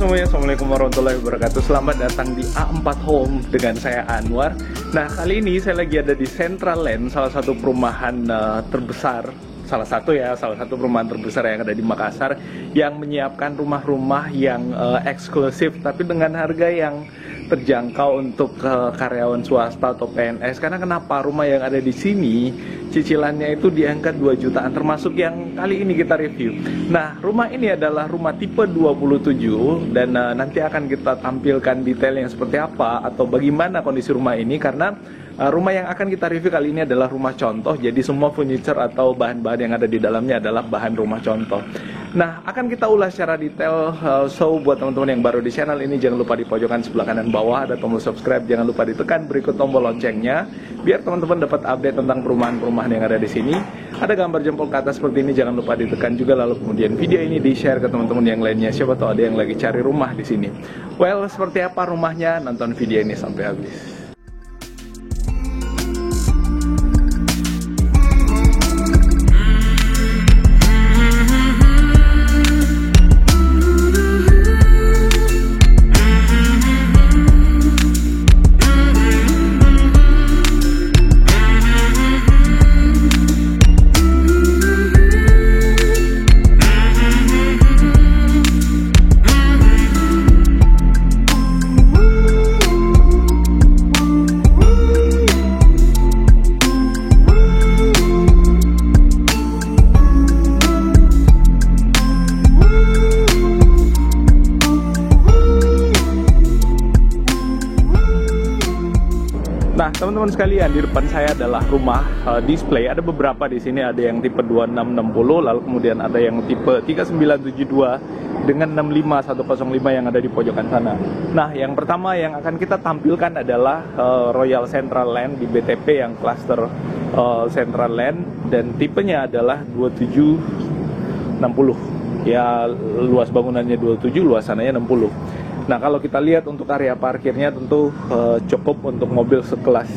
semuanya, Assalamualaikum warahmatullahi wabarakatuh. Selamat datang di A4 Home dengan saya Anwar. Nah, kali ini saya lagi ada di Central Land, salah satu perumahan terbesar, salah satu perumahan terbesar yang ada di Makassar, yang menyiapkan rumah-rumah yang eksklusif tapi dengan harga yang terjangkau untuk karyawan swasta atau PNS. Karena kenapa? Rumah yang ada di sini cicilannya itu di angka 2 jutaan, termasuk yang kali ini kita review. Nah, rumah ini adalah rumah tipe 27 dan nanti akan kita tampilkan detail yang seperti apa atau bagaimana kondisi rumah ini, karena rumah yang akan kita review kali ini adalah rumah contoh. Jadi semua furniture atau bahan-bahan yang ada di dalamnya adalah bahan rumah contoh. Nah, akan kita ulas secara detail. So, buat teman-teman yang baru di channel ini, jangan lupa di pojokan sebelah kanan bawah ada tombol subscribe. Jangan lupa ditekan berikut tombol loncengnya, biar teman-teman dapat update tentang perumahan-perumahan yang ada di sini. Ada gambar jempol ke atas seperti ini, jangan lupa ditekan juga. Lalu kemudian video ini di-share ke teman-teman yang lainnya. Siapa tahu ada yang lagi cari rumah di sini. Well, seperti apa rumahnya? Nonton video ini sampai habis. Nah, teman-teman sekalian, di depan saya adalah rumah display. Ada beberapa di sini, ada yang tipe 2660, lalu kemudian ada yang tipe 3972 dengan 65105 yang ada di pojokan sana. Nah, yang pertama yang akan kita tampilkan adalah Royal Central Land di BTP yang cluster Central Land, dan tipenya adalah 2760. Ya, luas bangunannya 27, luasannya 60. Nah, kalau kita lihat untuk area parkirnya tentu cukup untuk mobil sekelas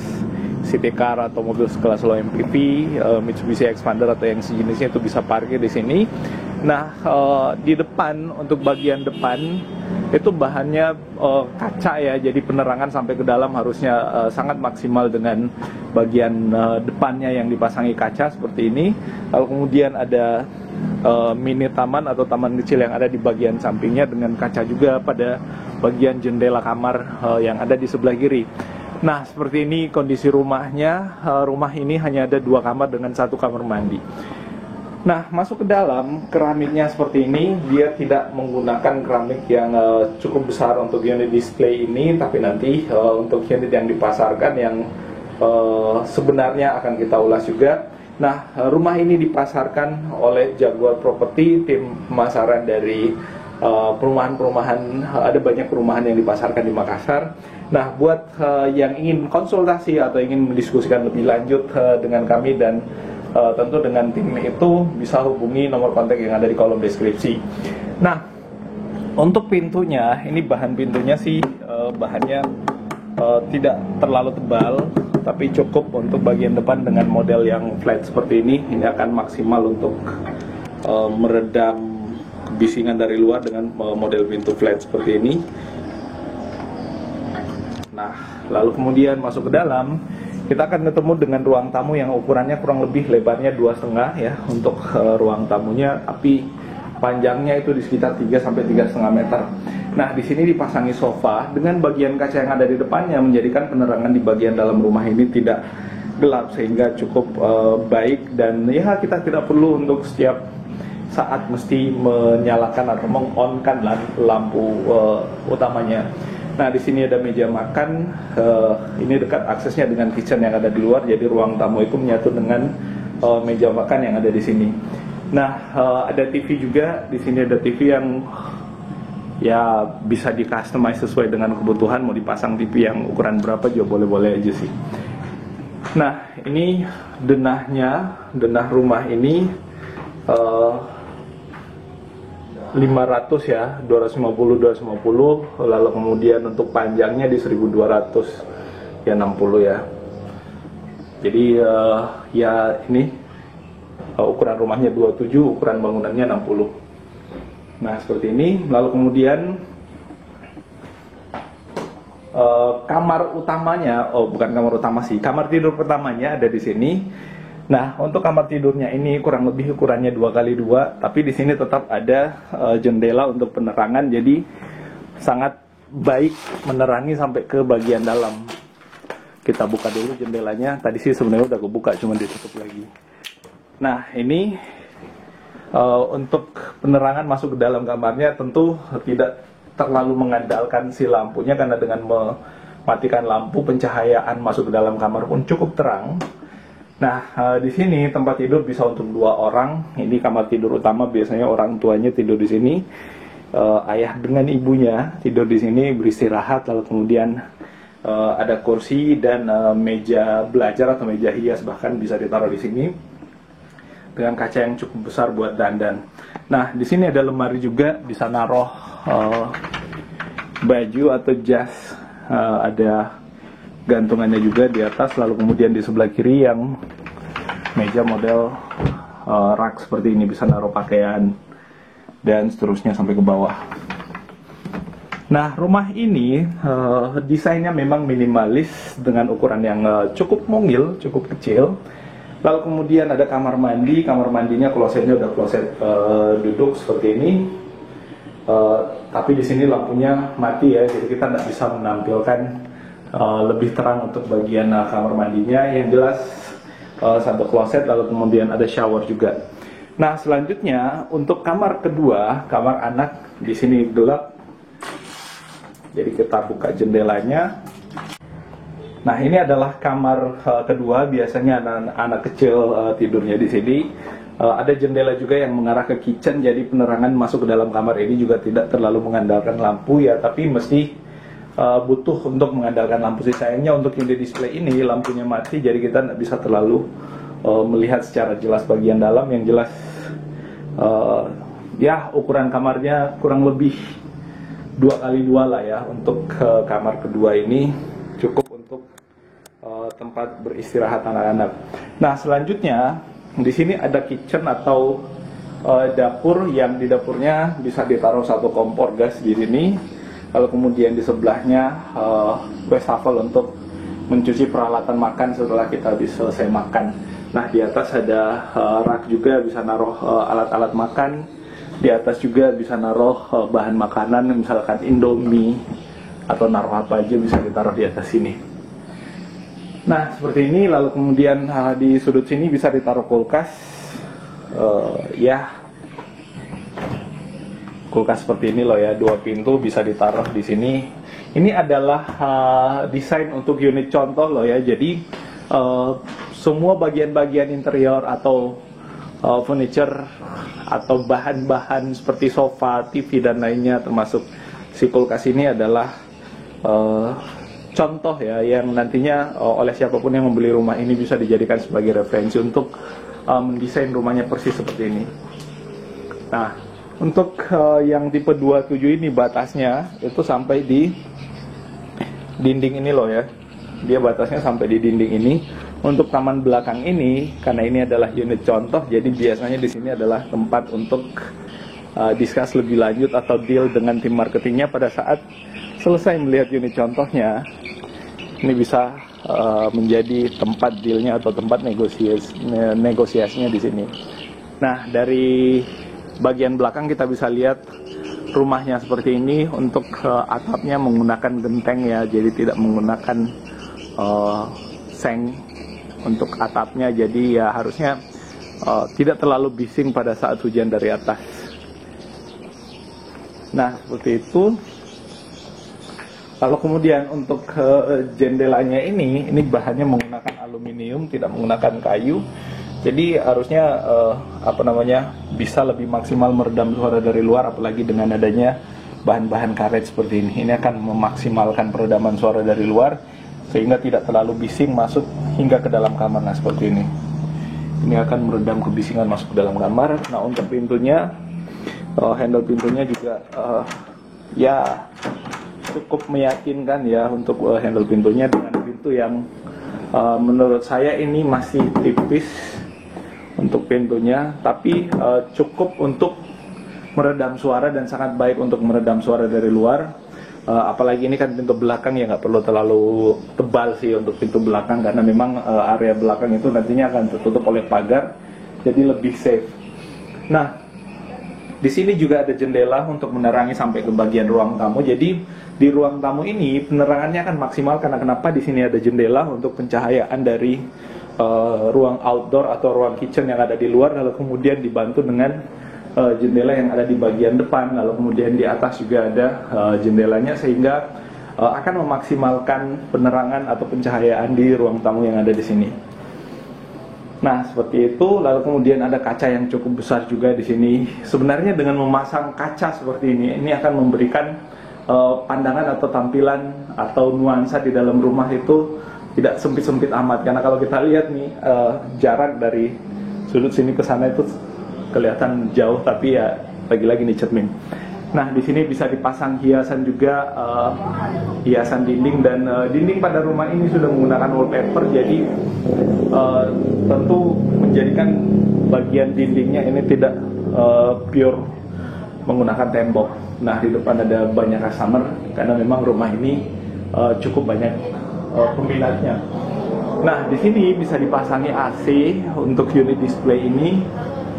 city car atau mobil sekelas low MPV, Mitsubishi Xpander atau yang sejenisnya itu bisa parkir di sini. Nah, di depan, untuk bagian depan itu bahannya kaca ya, jadi penerangan sampai ke dalam harusnya sangat maksimal dengan bagian depannya yang dipasangi kaca seperti ini. Lalu kemudian ada mini taman atau taman kecil yang ada di bagian sampingnya dengan kaca juga pada bagian jendela kamar yang ada di sebelah kiri. Nah, seperti ini kondisi rumahnya. Rumah ini hanya ada 2 kamar dengan 1 kamar mandi. Nah, masuk ke dalam, keramiknya seperti ini. Dia tidak menggunakan keramik yang cukup besar untuk unit display ini, tapi nanti untuk unit yang dipasarkan yang sebenarnya akan kita ulas juga. Nah, rumah ini dipasarkan oleh Jaguar Property, tim pemasaran dari perumahan-perumahan. Ada banyak perumahan yang dipasarkan di Makassar. Nah, buat yang ingin konsultasi atau ingin mendiskusikan lebih lanjut dengan kami dan tentu dengan tim itu, bisa hubungi nomor kontak yang ada di kolom deskripsi. Nah, untuk pintunya, ini bahan pintunya sih bahannya tidak terlalu tebal, tapi cukup untuk bagian depan dengan model yang flat seperti ini. Ini akan maksimal untuk meredam kebisingan dari luar dengan model pintu flat seperti ini. Nah, lalu kemudian masuk ke dalam, kita akan ketemu dengan ruang tamu yang ukurannya kurang lebih lebarnya 2,5 ya untuk ruang tamunya, tapi panjangnya itu di sekitar 3 sampai 3,5 meter. Nah, di sini dipasangi sofa dengan bagian kaca yang ada di depannya, menjadikan penerangan di bagian dalam rumah ini tidak gelap, sehingga cukup baik. Dan ya, kita tidak perlu untuk setiap saat mesti menyalakan atau meng-on-kan lampu utamanya. Nah, di sini ada meja makan. Ini dekat aksesnya dengan kitchen yang ada di luar, jadi ruang tamu itu menyatu dengan meja makan yang ada di sini. Nah, ada TV juga. Di sini ada TV yang ya bisa di customize sesuai dengan kebutuhan, mau dipasang TV yang ukuran berapa juga boleh-boleh aja sih. Nah, ini denahnya, denah rumah ini 500 ya, 250, lalu kemudian untuk panjangnya di 1200 ya, 60 ya. Jadi ya ini ukuran rumahnya 27, ukuran bangunannya 60. Nah, seperti ini. Lalu kemudian kamar utamanya, oh bukan kamar utama sih, kamar tidur pertamanya ada di sini. Nah, untuk kamar tidurnya ini kurang lebih ukurannya 2x2, tapi di sini tetap ada jendela untuk penerangan, jadi sangat baik menerangi sampai ke bagian dalam. Kita buka dulu jendelanya. Tadi sih sebenarnya udah kebuka, cuma ditutup lagi. Nah, ini untuk penerangan masuk ke dalam kamarnya tentu tidak terlalu mengandalkan si lampunya, karena dengan mematikan lampu pencahayaan masuk ke dalam kamar pun cukup terang. Nah, di sini tempat tidur bisa untuk 2 orang. Ini kamar tidur utama, biasanya orang tuanya tidur di sini. Ayah dengan ibunya tidur di sini beristirahat, lalu kemudian ada kursi dan meja belajar atau meja hias bahkan bisa ditaruh di sini dengan kaca yang cukup besar buat dandan. Nah, di sini ada lemari juga, bisa naruh baju atau jas, ada gantungannya juga di atas, lalu kemudian di sebelah kiri yang meja model rak seperti ini, bisa naruh pakaian dan seterusnya sampai ke bawah. Nah, rumah ini desainnya memang minimalis dengan ukuran yang cukup mungil, cukup kecil. Lalu kemudian ada kamar mandi, kamar mandinya klosetnya udah kloset duduk seperti ini. Tapi di sini lampunya mati ya, jadi kita tidak bisa menampilkan lebih terang untuk bagian kamar mandinya. Yang jelas satu kloset, lalu kemudian ada shower juga. Nah, selanjutnya untuk kamar kedua, kamar anak, di sini gelap. Jadi kita buka jendelanya. Nah, ini adalah kamar kedua. Biasanya anak-anak kecil tidurnya di sini. Ada jendela juga yang mengarah ke kitchen, jadi penerangan masuk ke dalam kamar ini juga tidak terlalu mengandalkan lampu ya, tapi mesti butuh untuk mengandalkan lampu. Sih sayangnya untuk yang di display ini lampunya mati, jadi kita tidak bisa terlalu melihat secara jelas bagian dalam. Yang jelas ya ukuran kamarnya kurang lebih 2x2 lah ya. Untuk kamar kedua ini cukup untuk tempat beristirahat anak-anak. Nah, selanjutnya di sini ada kitchen atau dapur, yang di dapurnya bisa ditaruh satu kompor gas di sini. Lalu kemudian di sebelahnya wastafel untuk mencuci peralatan makan setelah kita habis selesai makan. Nah, di atas ada rak juga, bisa naruh alat-alat makan. Di atas juga bisa naruh bahan makanan, misalkan Indomie atau naruh apa aja bisa ditaruh di atas sini. Nah, seperti ini. Lalu kemudian di sudut sini bisa ditaruh kulkas. Ya, kulkas seperti ini loh ya, 2 pintu bisa ditaruh di sini. Ini adalah desain untuk unit contoh loh ya. Jadi semua bagian-bagian interior atau furniture atau bahan-bahan seperti sofa, TV dan lainnya, termasuk si kulkas ini adalah contoh ya, yang nantinya oleh siapapun yang membeli rumah ini bisa dijadikan sebagai referensi untuk mendesain rumahnya persis seperti ini. Nah, untuk yang tipe 27 ini batasnya itu sampai di dinding ini loh ya. Dia batasnya sampai di dinding ini. Untuk taman belakang ini, karena ini adalah unit contoh, jadi biasanya di sini adalah tempat untuk discuss lebih lanjut atau deal dengan tim marketingnya pada saat selesai melihat unit contohnya. Ini bisa menjadi tempat dealnya atau tempat negosiasinya di sini. Nah, dari bagian belakang kita bisa lihat rumahnya seperti ini. Untuk atapnya menggunakan genteng ya, jadi tidak menggunakan seng untuk atapnya. Jadi ya harusnya tidak terlalu bising pada saat hujan dari atas. Nah, seperti itu. Lalu kemudian untuk jendelanya ini bahannya menggunakan aluminium, tidak menggunakan kayu. Jadi harusnya bisa lebih maksimal meredam suara dari luar, apalagi dengan adanya bahan-bahan karet seperti ini. Ini akan memaksimalkan peredaman suara dari luar sehingga tidak terlalu bising masuk hingga ke dalam kamar. Nah, seperti ini. Ini akan meredam kebisingan masuk ke dalam kamar. Nah, untuk pintunya, handle pintunya juga ya cukup meyakinkan ya untuk handle pintunya, dengan pintu yang menurut saya ini masih tipis untuk pintunya, tapi cukup untuk meredam suara dan sangat baik untuk meredam suara dari luar. Apalagi ini kan pintu belakang, ya nggak perlu terlalu tebal sih untuk pintu belakang, karena memang area belakang itu nantinya akan tertutup oleh pagar, jadi lebih safe. Nah, di sini juga ada jendela untuk menerangi sampai ke bagian ruang tamu. Jadi di ruang tamu ini penerangannya akan maksimal, karena kenapa di sini ada jendela untuk pencahayaan dari ruang outdoor atau ruang kitchen yang ada di luar, lalu kemudian dibantu dengan jendela yang ada di bagian depan, lalu kemudian di atas juga ada jendelanya, sehingga akan memaksimalkan penerangan atau pencahayaan di ruang tamu yang ada di sini. Nah, seperti itu. Lalu kemudian ada kaca yang cukup besar juga di sini. Sebenarnya dengan memasang kaca seperti ini akan memberikan pandangan atau tampilan atau nuansa di dalam rumah itu tidak sempit-sempit amat. Karena kalau kita lihat nih, jarak dari sudut sini ke sana itu kelihatan jauh, tapi ya lagi-lagi nih cermin. Nah, di sini bisa dipasang hiasan juga, hiasan dinding, dan dinding pada rumah ini sudah menggunakan wallpaper, jadi tentu menjadikan bagian dindingnya ini tidak pure menggunakan tembok. Nah, di depan ada banyak customer karena memang rumah ini cukup banyak peminatnya. Nah, di sini bisa dipasangi AC untuk unit display ini.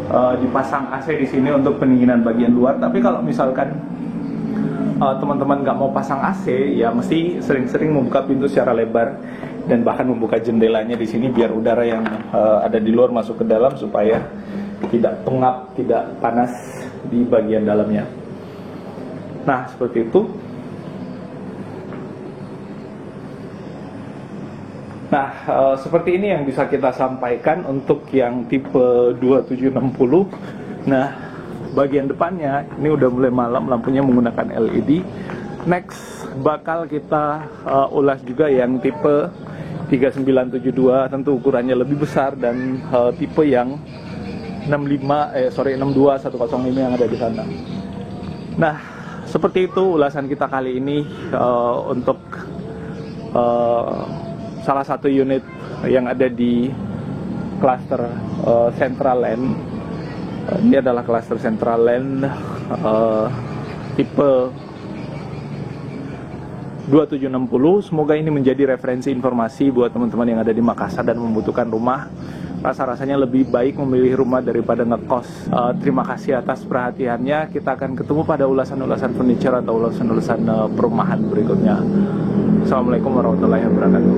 Dipasang AC di sini untuk pendinginan bagian luar. Tapi kalau misalkan teman-teman nggak mau pasang AC, ya mesti sering-sering membuka pintu secara lebar dan bahkan membuka jendelanya di sini biar udara yang ada di luar masuk ke dalam, supaya tidak pengap, tidak panas di bagian dalamnya. Nah, seperti itu. Nah, seperti ini yang bisa kita sampaikan untuk yang tipe 2760. Nah, bagian depannya ini udah mulai malam, lampunya menggunakan LED. Next, bakal kita ulas juga yang tipe 3972, tentu ukurannya lebih besar, dan tipe yang 62105 yang ada di sana. Nah, seperti itu ulasan kita kali ini untuk salah satu unit yang ada di klaster Central Land. Ini adalah klaster Central Land tipe 2760. Semoga ini menjadi referensi informasi buat teman-teman yang ada di Makassar dan membutuhkan rumah. Rasa-rasanya lebih baik memilih rumah daripada ngekos. Terima kasih atas perhatiannya. Kita akan ketemu pada ulasan-ulasan furniture atau ulasan-ulasan perumahan berikutnya. Assalamualaikum warahmatullahi wabarakatuh.